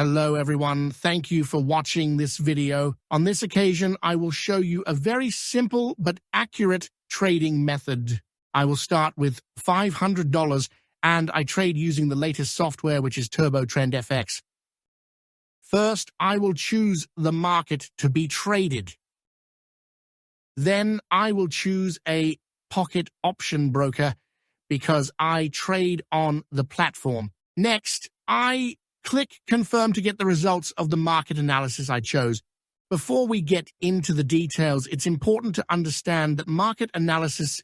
Hello everyone, thank you for watching this video. On this occasion, I will show you a very simple but accurate trading method. I will start with $500 and I trade using the latest software, which is Turbo Trend FX. First, I will choose the market to be traded. Then I will choose a pocket option broker because I trade on the platform. Next, I click Confirm to get the results of the market analysis I chose. Before we get into the details, it's important to understand that market analysis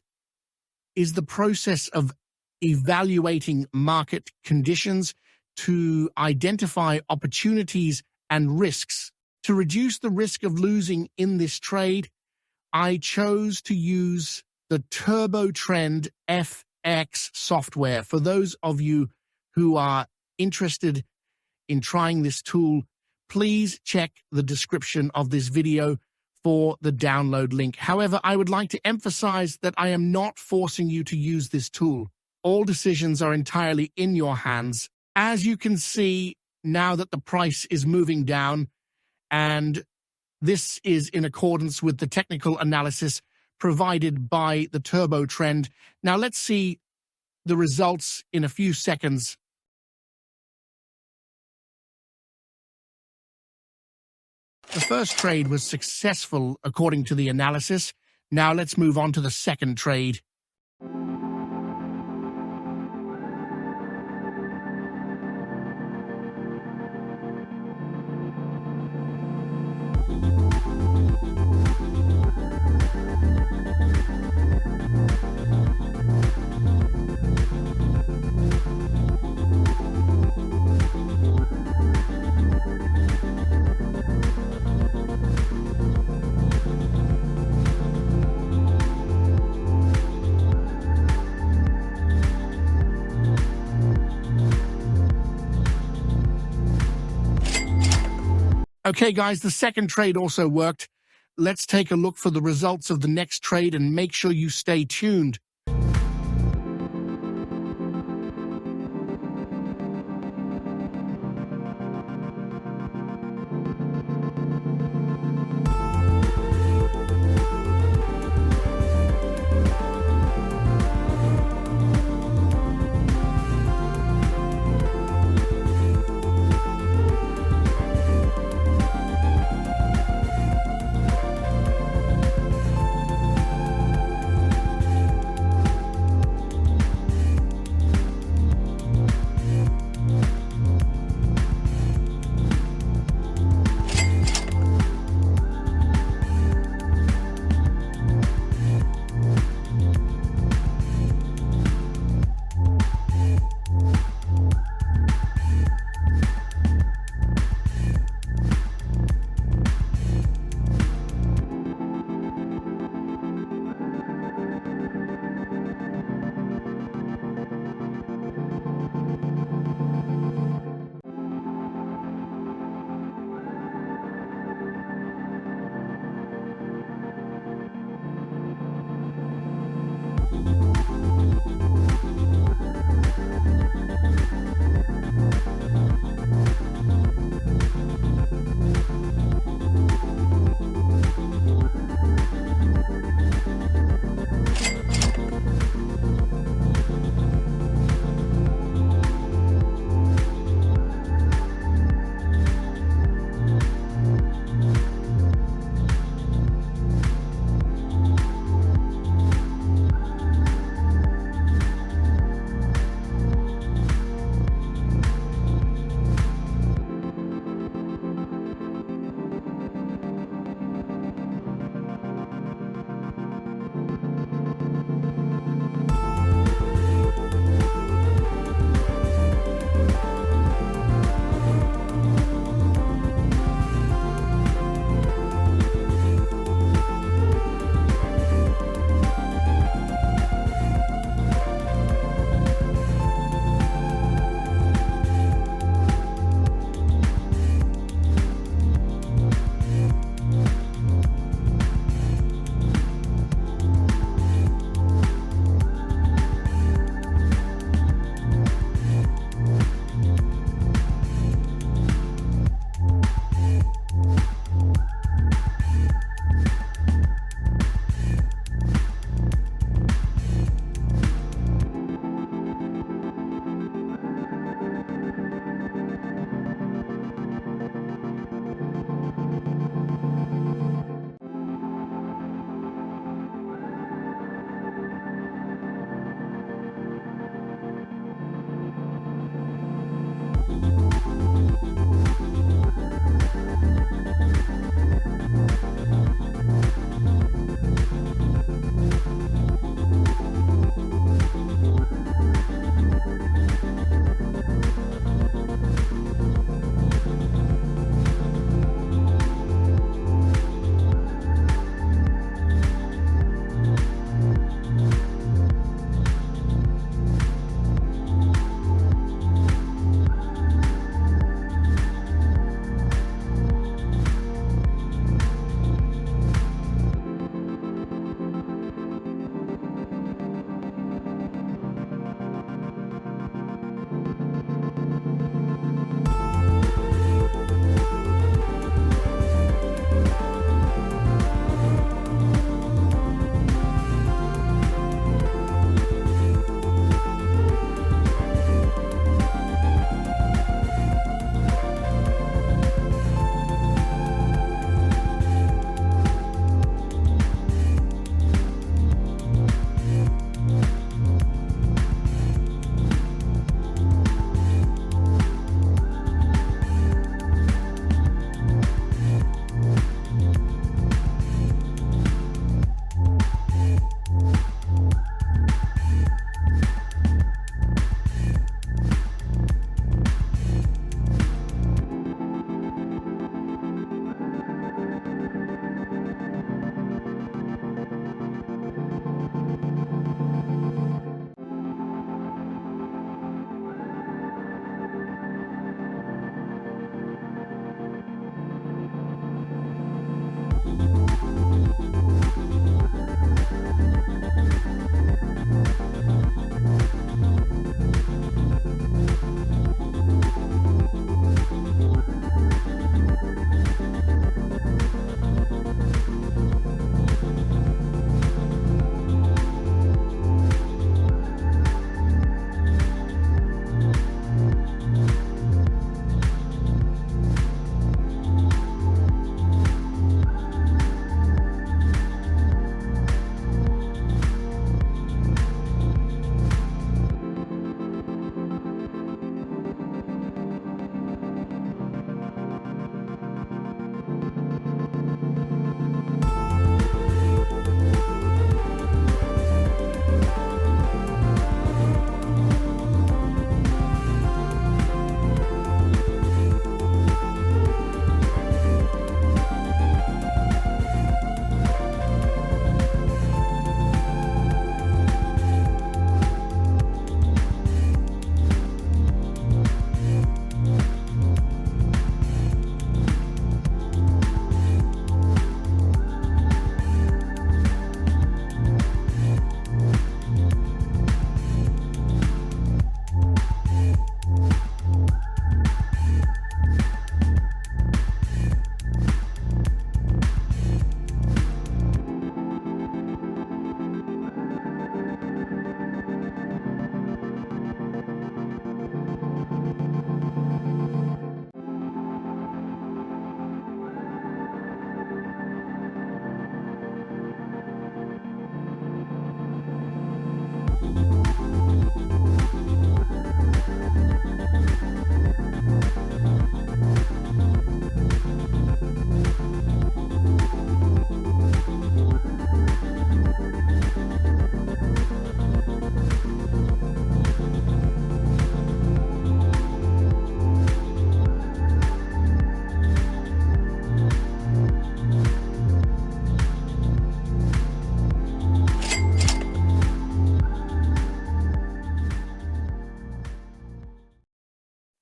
is the process of evaluating market conditions to identify opportunities and risks. To reduce the risk of losing in this trade, I chose to use the Turbo Trend FX software. For those of you who are interested in trying this tool, please check the description of this video for the download link. However, I would like to emphasize that I am not forcing you to use this tool. All decisions are entirely in your hands. As you can see, now that the price is moving down, and this is in accordance with the technical analysis provided by the Turbo Trend. Now let's see the results in a few seconds. The first trade was successful according to the analysis. Now let's move on to the second trade. Okay, guys, the second trade also worked. Let's take a look for the results of the next trade and make sure you stay tuned.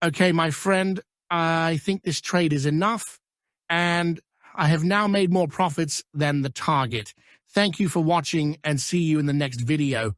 Okay, my friend, I think this trade is enough, and I have now made more profits than the target. Thank you for watching, and see you in the next video.